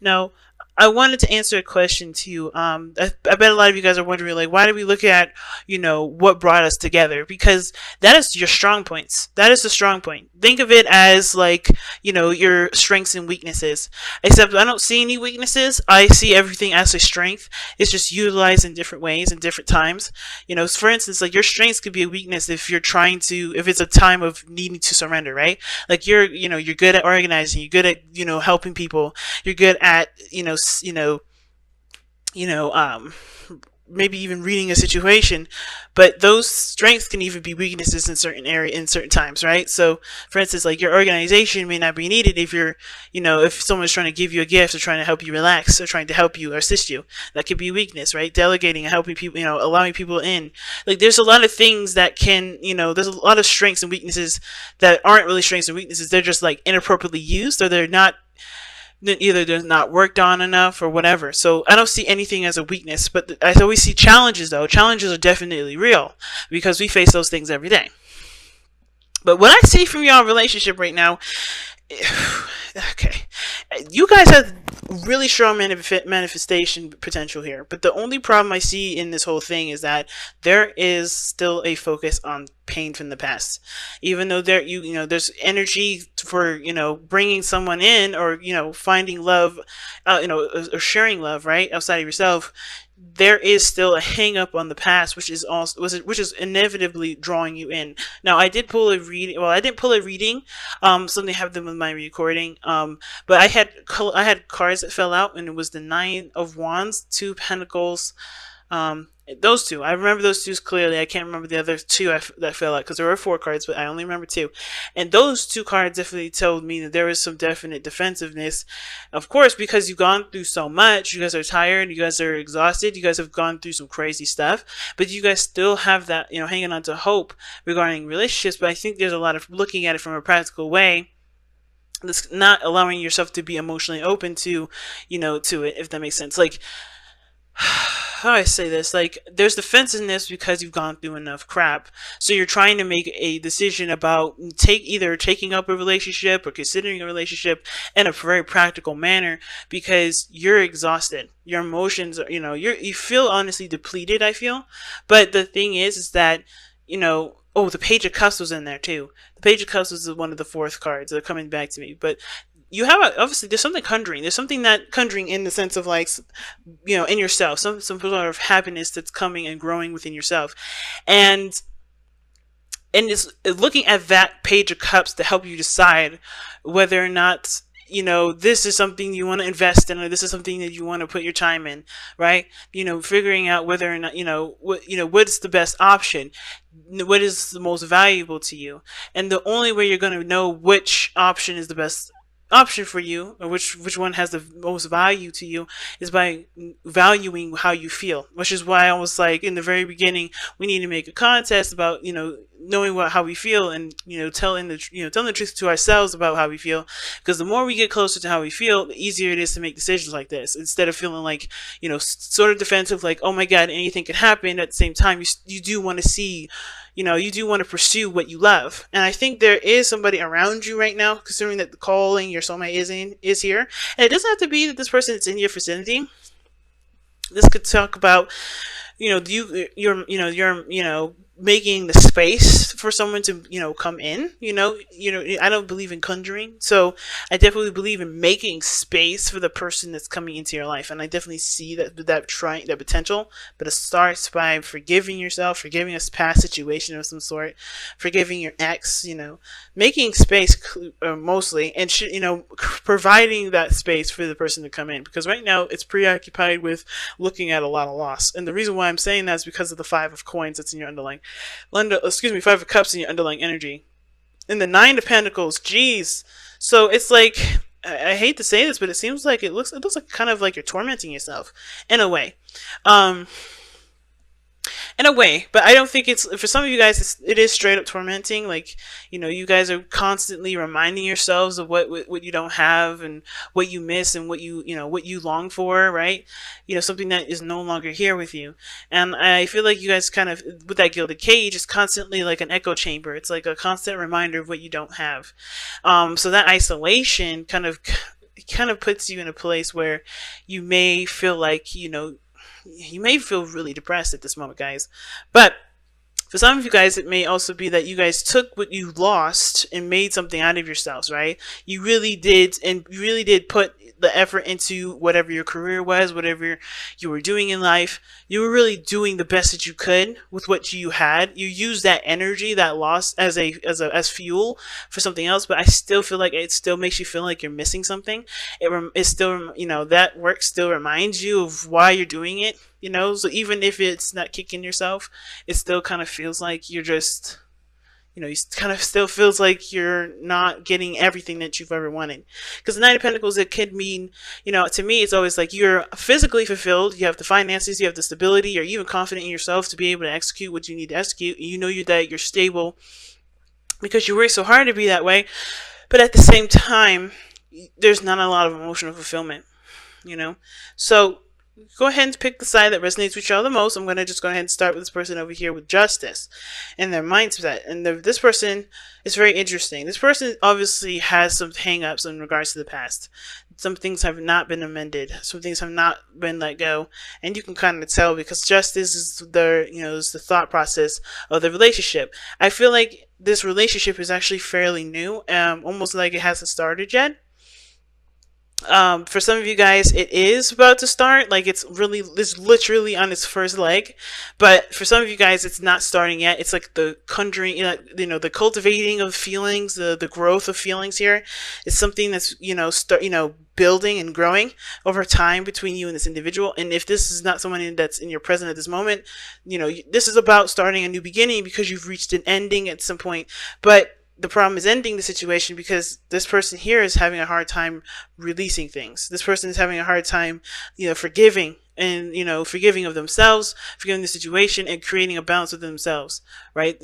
Now, I wanted to answer a question to you. I bet a lot of you guys are wondering, like, why do we look at, what brought us together? Because that is your strong points. That is the strong point. Think of it as like, your strengths and weaknesses. Except I don't see any weaknesses. I see everything as a strength. It's just utilized in different ways and different times. For instance, like your strengths could be a weakness if you're if it's a time of needing to surrender, right? Like you're good at organizing. You're good at, helping people. You're good at, you know, um, maybe even reading a situation, but those strengths can even be weaknesses in certain in certain times, right? So, for instance, like your organization may not be needed if if someone's trying to give you a gift or trying to help you relax or trying to help you or assist you. That could be a weakness, right? Delegating and helping people, allowing people in. Like, there's a lot of things that can, there's a lot of strengths and weaknesses that aren't really strengths and weaknesses. They're just like inappropriately used, or they're not, either they're not worked on enough or whatever. So I don't see anything as a weakness, but I always see challenges, though. Challenges are definitely real because we face those things every day. But what I see from your relationship right now, okay, you guys have really strong manifestation potential here. But the only problem I see in this whole thing is that there is still a focus on pain from the past. Even though there's energy for bringing someone in, or finding love, or sharing love, right, outside of yourself. There is still a hang up on the past, which is inevitably drawing you in. Now, I did pull a reading. Well, I didn't pull a reading. Something happened with my recording. But I had cards that fell out, and it was the Nine of Wands, Two Pentacles. Those two. I remember those two clearly. I can't remember the other two that fell out because there were four cards, but I only remember two. And those two cards definitely told me that there was some definite defensiveness. Of course, because you've gone through so much, you guys are tired, you guys are exhausted, you guys have gone through some crazy stuff, but you guys still have that, hanging on to hope regarding relationships. But I think there's a lot of looking at it from a practical way. That's not allowing yourself to be emotionally open to, to it, if that makes sense. Like, how do I say this? Like, there's defensiveness because you've gone through enough crap. So you're trying to make a decision about either taking up a relationship or considering a relationship in a very practical manner because you're exhausted. Your emotions are, you feel honestly depleted, I feel. But the thing is that, oh, the Page of Cups was in there too. The Page of Cups was one of the fourth cards that are coming back to me. But you have obviously there's something conjuring. There's something that conjuring in the sense of like, in yourself, some sort of happiness that's coming and growing within yourself, and it's looking at that Page of Cups to help you decide whether or not this is something you want to invest in, or this is something that you want to put your time in, right? Figuring out whether or not what's the best option, what is the most valuable to you, and the only way you're going to know which option is the best option for you, or which one has the most value to you, is by valuing how you feel. Which is why I was like, in the very beginning, we need to make a contest about knowing how we feel, and telling the truth to ourselves about how we feel, because the more we get closer to how we feel, the easier it is to make decisions like this, instead of feeling like sort of defensive, like, oh my god, anything could happen. At the same time, you do want to see, you do want to pursue what you love. And I think there is somebody around you right now, considering that the calling your soulmate is here. And it doesn't have to be that this person is in your vicinity. This could talk about, you're making the space for someone to come in. I don't believe in conjuring, so I definitely believe in making space for the person that's coming into your life. And I definitely see that potential. But it starts by forgiving yourself, forgiving a past situation of some sort, forgiving your ex, making space, mostly, and providing that space for the person to come in, because right now it's preoccupied with looking at a lot of loss. And the reason why I'm saying that is because of the Five of Coins that's in your underlying, Five of Cups in your underlying energy, and the Nine of Pentacles. Geez, so it's like, I hate to say this, but it seems like it looks like kind of like you're tormenting yourself in a way. But I don't think it's, for some of you guys, it is straight up tormenting. Like, you guys are constantly reminding yourselves of what you don't have, and what you miss, and what you long for, right? Something that is no longer here with you. And I feel like you guys kind of, with that Gilded Cage, is constantly like an echo chamber. It's like a constant reminder of what you don't have. So that isolation kind of kind of puts you in a place where you may feel like, you may feel really depressed at this moment, guys. But for some of you guys, it may also be that you guys took what you lost and made something out of yourselves, right? You really did, and you really did put the effort into whatever your career was, whatever you were doing in life. You were really doing the best that you could with what you had. You used that energy, that loss, as fuel for something else. But I still feel like it still makes you feel like you're missing something. It still, that work still reminds you of why you're doing it. So even if it's not kicking yourself, it still kind of feels like you're just, you kind of still feels like you're not getting everything that you've ever wanted. Because the Knight of Pentacles, it could mean, to me, it's always like you're physically fulfilled, you have the finances, you have the stability, you're even confident in yourself to be able to execute what you need to execute. You know that you're stable because you work so hard to be that way. But at the same time, there's not a lot of emotional fulfillment, So go ahead and pick the side that resonates with y'all the most. I'm going to just go ahead and start with this person over here with justice and their mindset. And this person is very interesting. This person obviously has some hang-ups in regards to the past. Some things have not been amended. Some things have not been let go. And you can kind of tell because justice is is the thought process of the relationship. I feel like this relationship is actually fairly new, almost like it hasn't started yet. For some of you guys, it is about to start. Like it's literally on its first leg. But for some of you guys, it's not starting yet. It's like the conjuring, the cultivating of feelings, the growth of feelings here. It's something that's, building and growing over time between you and this individual. And if this is not someone that's in your present at this moment, this is about starting a new beginning because you've reached an ending at some point. But the problem is ending the situation because this person here is having a hard time releasing things. This person is having a hard time, forgiving and, forgiving of themselves, forgiving the situation and creating a balance with themselves, right?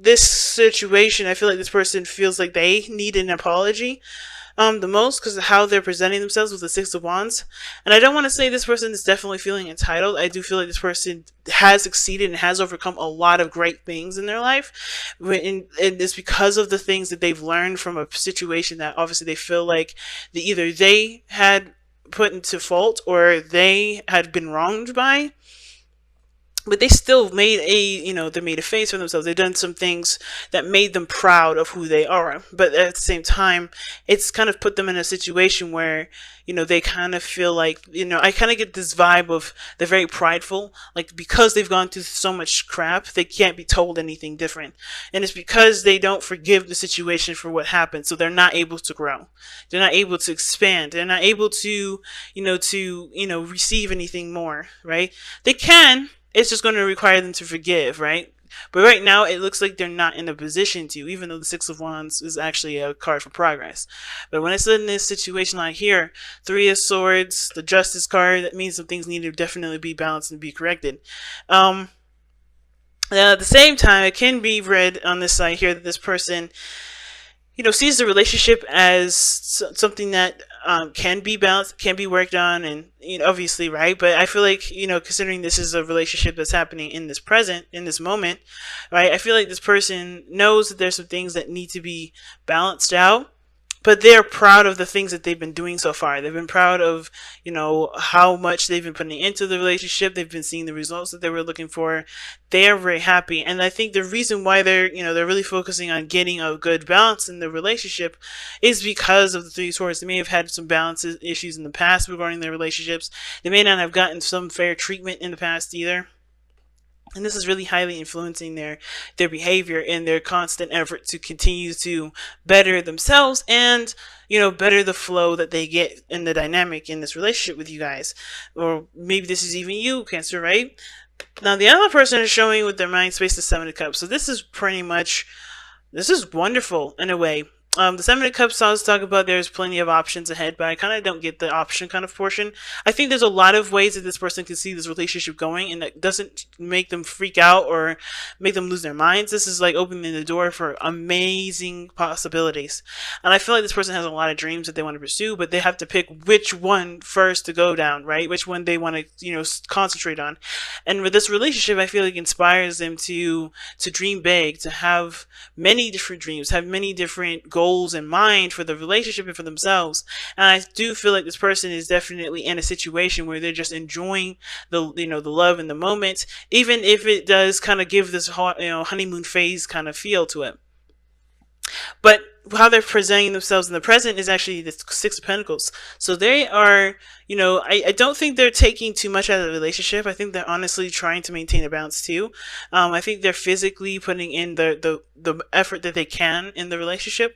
This situation, I feel like this person feels like they need an apology the most because of how they're presenting themselves with the Six of Wands. And I don't want to say this person is definitely feeling entitled. I do feel like this person has succeeded and has overcome a lot of great things in their life. And it's because of the things that they've learned from a situation that obviously they feel like either they had put into fault or they had been wronged by. But they still made they made a face for themselves. They've done some things that made them proud of who they are. But at the same time, it's kind of put them in a situation where, they kind of feel like, I kind of get this vibe of they're very prideful. Like because they've gone through so much crap, they can't be told anything different. And it's because they don't forgive the situation for what happened. So they're not able to grow. They're not able to expand. They're not able to, receive anything more, right? They can. It's just going to require them to forgive, right? But right now, it looks like they're not in a position to, even though the Six of Wands is actually a card for progress. But when it's in this situation like here, Three of Swords, the Justice card, that means some things need to definitely be balanced and be corrected. At the same time, it can be read on this side here that this person, sees the relationship as something that can be balanced, can be worked on, and obviously, right? But I feel like considering this is a relationship that's happening in this present, in this moment, right? I feel like this person knows that there's some things that need to be balanced out. But they're proud of the things that they've been doing so far. They've been proud of, how much they've been putting into the relationship. They've been seeing the results that they were looking for. They are very happy. And I think the reason why they're really focusing on getting a good balance in the relationship is because of the Three of Swords. They may have had some balance issues in the past regarding their relationships. They may not have gotten some fair treatment in the past either. And this is really highly influencing their behavior and their constant effort to continue to better themselves and, better the flow that they get in the dynamic in this relationship with you guys. Or maybe this is even you, Cancer, right? Now, the other person is showing with their mind space the Seven of Cups. So this is wonderful in a way. The Seven of Cups always talk about there's plenty of options ahead, but I kind of don't get the option kind of portion. I think there's a lot of ways that this person can see this relationship going, and that doesn't make them freak out or make them lose their minds. This is like opening the door for amazing possibilities. And I feel like this person has a lot of dreams that they want to pursue, but they have to pick which one first to go down, right? Which one they want to, concentrate on. And with this relationship, I feel like it inspires them to dream big, to have many different dreams, have many different goals goals in mind for the relationship and for themselves. And I do feel like this person is definitely in a situation where they're just enjoying the love in the moment, even if it does kind of give this honeymoon phase kind of feel to it. But how they're presenting themselves in the present is actually the Six of Pentacles. So they are, I don't think they're taking too much out of the relationship. I think they're honestly trying to maintain a balance too. I think they're physically putting in the effort that they can in the relationship.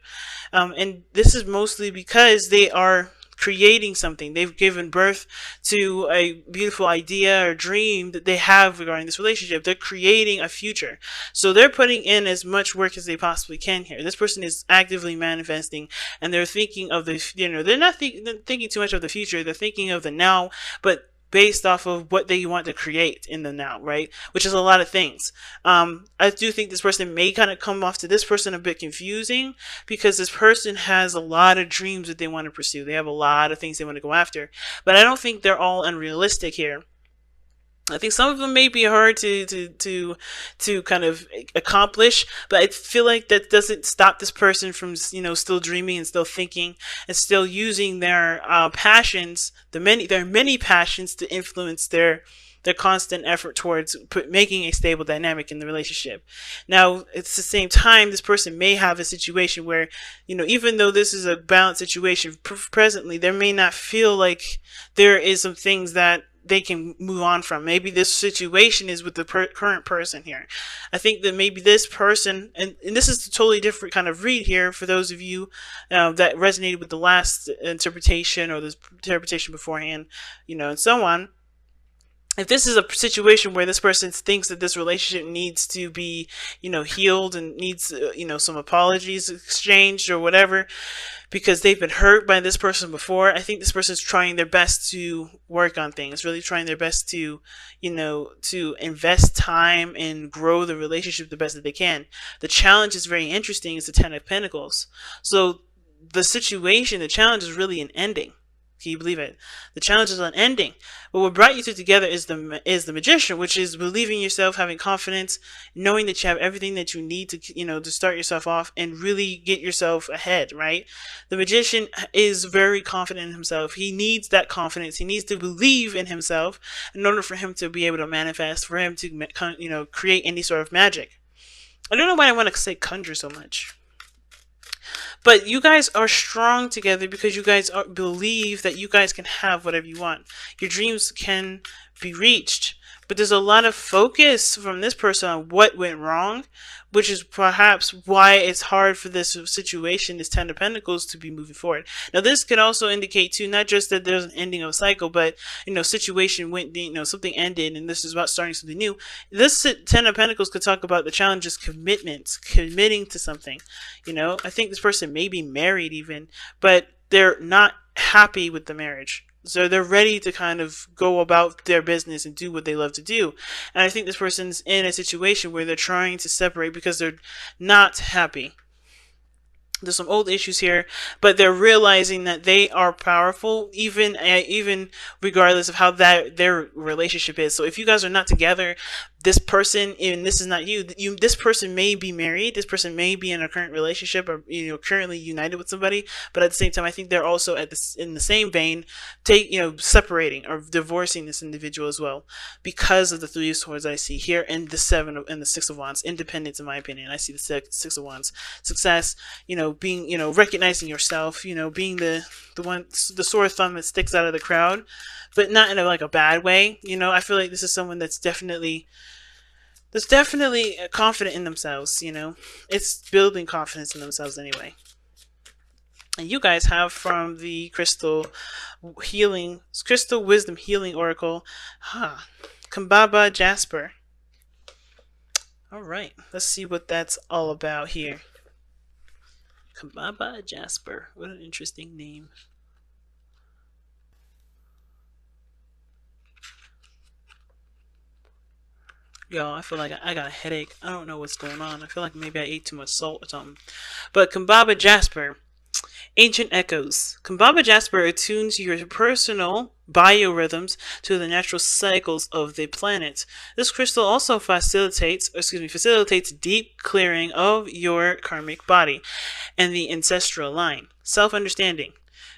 And this is mostly because they are creating something. They've given birth to a beautiful idea or dream that they have regarding this relationship. They're creating a future. So they're putting in as much work as they possibly can here. This person is actively manifesting, and they're thinking of they're not thinking too much of the future. They're thinking of the now, but based off of what they want to create in the now, right? Which is a lot of things. I do think this person may kind of come off to this person a bit confusing, because this person has a lot of dreams that they want to pursue. They have a lot of things they want to go after, but I don't think they're all unrealistic here. I think some of them may be hard to kind of accomplish, but I feel like that doesn't stop this person from still dreaming and still thinking and still using their passions, their many passions, to influence their constant effort towards making a stable dynamic in the relationship. Now, at the same time, this person may have a situation where, even though this is a balanced situation presently, there may not feel like there is some things that they can move on from. Maybe this situation is with the current person here. I think that maybe this person, and this is a totally different kind of read here for those of you that resonated with the last interpretation or the interpretation beforehand, and so on. If this is a situation where this person thinks that this relationship needs to be, healed and needs, some apologies exchanged or whatever, because they've been hurt by this person before, I think this person is trying their best to work on things, really trying their best to, to invest time and grow the relationship the best that they can. The challenge is very interesting. It's the Ten of Pentacles. So the challenge is really an ending. Can you believe it? The challenge is unending. But what brought you two together is the Magician, which is believing in yourself, having confidence, knowing that you have everything that you need to to start yourself off and really get yourself ahead, right? The Magician is very confident in himself. He needs that confidence. He needs to believe in himself in order for him to be able to manifest, for him to create any sort of magic. I don't know why I want to say conjure so much. But you guys are strong together because you guys believe that you guys can have whatever you want. Your dreams can be reached. But there's a lot of focus from this person on what went wrong, which is perhaps why it's hard for this situation, this Ten of Pentacles, to be moving forward. Now, this could also indicate, too, not just that there's an ending of a cycle, but, situation went, something ended and this is about starting something new. This Ten of Pentacles could talk about the challenges, committing to something. I think this person may be married even, but they're not happy with the marriage. So they're ready to kind of go about their business and do what they love to do. And I think this person's in a situation where they're trying to separate because they're not happy. There's some old issues here, but they're realizing that they are powerful, even regardless of how their relationship is. So if you guys are not together, this person, and this is not this person may be married, this person may be in a current relationship, or currently united with somebody, but at the same time, I think they're also in the same vein, separating or divorcing this individual as well, because of the Three of Swords I see here, and the Six of Wands. Independence, in my opinion, I see the Six of Wands, success, being, recognizing yourself, being the sore thumb that sticks out of the crowd, but not in a bad way. I feel like this is someone that's definitely confident in themselves. It's building confidence in themselves anyway. And you guys have from the Crystal Wisdom Healing Oracle, Kambaba Jasper. All right, let's see what that's all about here. Kambaba Jasper. What an interesting name. Yo, I feel like I got a headache. I don't know what's going on. I feel like maybe I ate too much salt or something. But Kambaba Jasper Ancient echoes. Kambaba Jasper attunes your personal biorhythms to the natural cycles of the planet. This crystal also facilitates deep clearing of your karmic body and the ancestral line. Self-understanding.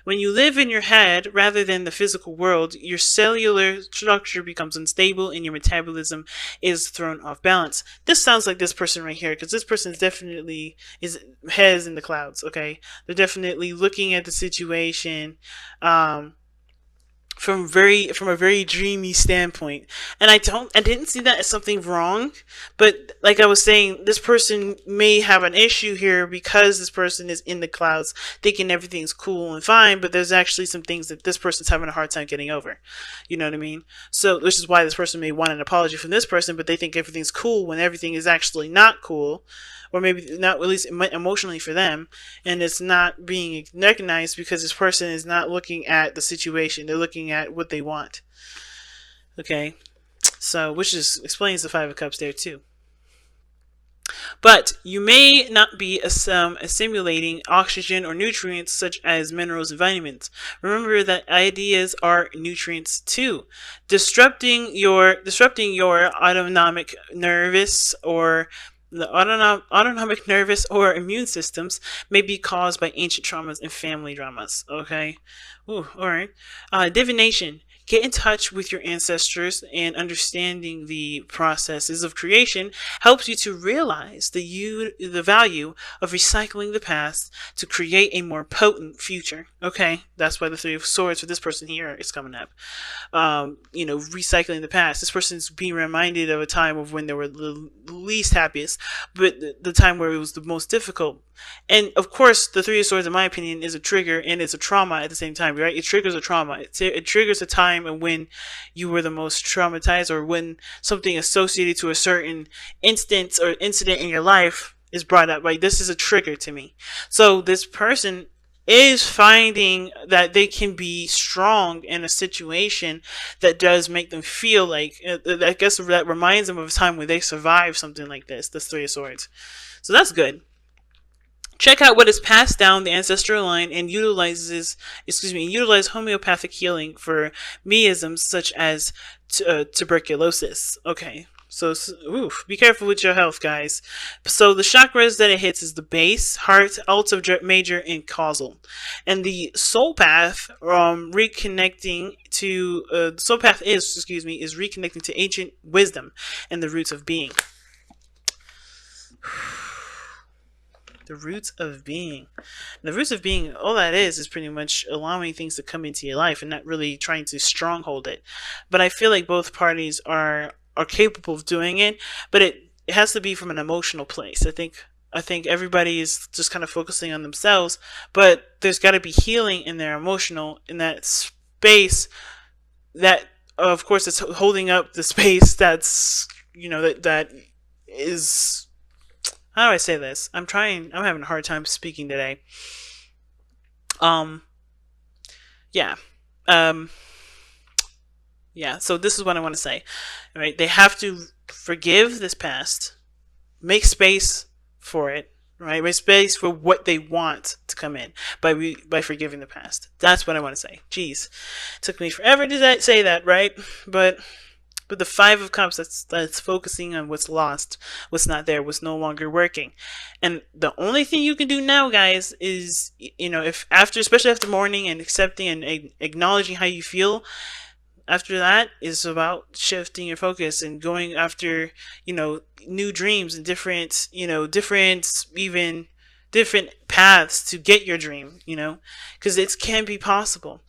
When you live in your head rather than the physical world, your cellular structure becomes unstable and your metabolism is thrown off balance. This sounds like this person right here, because this person is definitely is heads in the clouds. Okay, they're definitely looking at the situation. From a very dreamy standpoint, and I didn't see that as something wrong, but like I was saying, this person may have an issue here because this person is in the clouds thinking everything's cool and fine, but there's actually some things that this person's having a hard time getting over. You know what I mean? So which is why this person may want an apology from this person, but they think everything's cool when everything is actually not cool, or maybe not, at least emotionally for them, and it's not being recognized because this person is not looking at the situation. They're looking at what they want. Okay, so which is explains the Five of Cups there too. But you may not be assimilating oxygen or nutrients such as minerals and vitamins. Remember that ideas are nutrients too. Disrupting your autonomic nervous or the autonomic nervous or immune systems may be caused by ancient traumas and family dramas. Okay. Ooh, all right. Divination. Get in touch with your ancestors, and understanding the processes of creation helps you to realize the value of recycling the past to create a more potent future. Okay, that's why the Three of Swords for this person here is coming up. Recycling the past. This person's being reminded of a time of when they were the least happiest, but the time where it was the most difficult. And of course, the Three of Swords, in my opinion, is a trigger and it's a trauma at the same time, right? It triggers a trauma. It triggers a time when you were the most traumatized, or when something associated to a certain instance or incident in your life is brought up. Right? This is a trigger to me. So this person is finding that they can be strong in a situation that does make them feel like, I guess that reminds them of a time when they survived something like this Three of Swords. So that's good. Check out what is passed down the ancestral line and utilize homeopathic healing for miasms such as tuberculosis. Okay. So, be careful with your health, guys. So the chakras that it hits is the base, heart, ultra, major, and causal. And the soul path, reconnecting to soul path is reconnecting to ancient wisdom and the roots of being. The roots of being. The roots of being, all that is pretty much allowing things to come into your life and not really trying to stronghold it. But I feel like both parties are capable of doing it, but it has to be from an emotional place. I think everybody is just kind of focusing on themselves, but there's got to be healing in their emotional, in that space that, of course, it's holding up the space that's, that is, how do I say this? I'm having a hard time speaking today. Yeah. Yeah, so this is what I want to say. All right, they have to forgive this past, make space for it, right? Make space for what they want to come in by forgiving the past. That's what I want to say. Jeez, it took me forever to say that, right? But the Five of Cups, that's focusing on what's lost, what's not there, what's no longer working. And the only thing you can do now, guys, is, especially after mourning and accepting and acknowledging how you feel, after that is about shifting your focus and going after, new dreams and different paths to get your dream, because it can be possible.